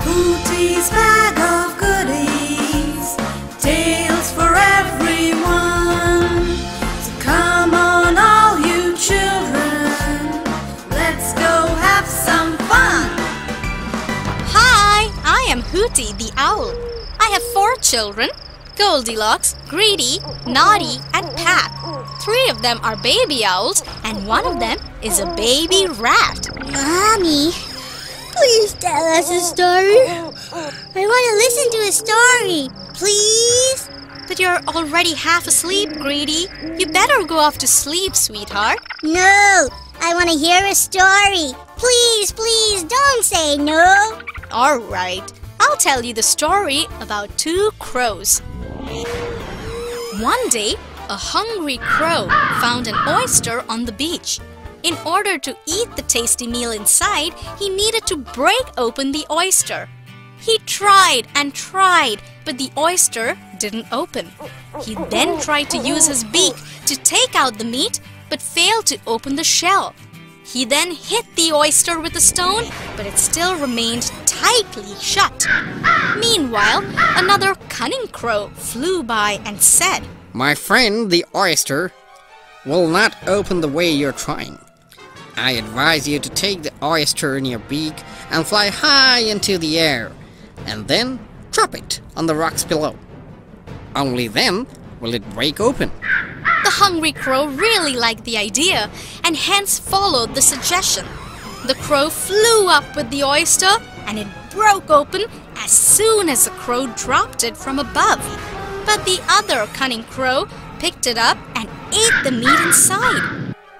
Hooty's bag of goodies, tales for everyone. So come on, all you children, let's go have some fun. Hi, I am Hooty the owl. I have 4 children: Goldilocks, Greedy, Naughty, and Pat. 3 of them are baby owls, and 1 of them is a baby rat. Mommy, please tell us a story. I want to listen to a story. Please? But you're already half asleep, Greedy. You better go off to sleep, sweetheart. No, I want to hear a story. Please, please, don't say no. All right, I'll tell you the story about 2 crows. One day, a hungry crow found an oyster on the beach. In order to eat the tasty meal inside, he needed to break open the oyster. He tried and tried, but the oyster didn't open. He then tried to use his beak to take out the meat, but failed to open the shell. He then hit the oyster with a stone, but it still remained tightly shut. Meanwhile, another cunning crow flew by and said, "My friend, the oyster, will not open the way you're trying. I advise you to take the oyster in your beak and fly high into the air, and then drop it on the rocks below. Only then will it break open." The hungry crow really liked the idea and hence followed the suggestion. The crow flew up with the oyster and it broke open as soon as the crow dropped it from above. But the other cunning crow picked it up and ate the meat inside.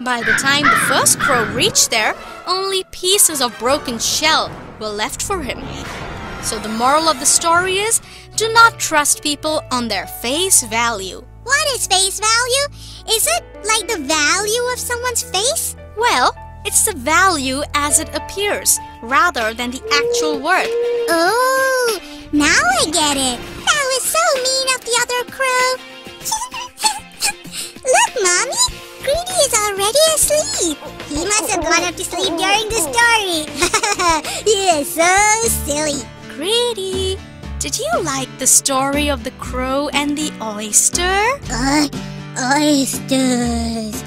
By the time the first crow reached there, only pieces of broken shell were left for him. So the moral of the story is, do not trust people on their face value. What is face value? Is it like the value of someone's face? Well, it's the value as it appears, rather than the actual word. Oh, now I get it. That was so mean of the other crow. Look, Mommy, Greedy is already asleep. He must have gone up to sleep during the story. He is so silly. Greedy, did you like the story of the crow and the oyster? Oysters.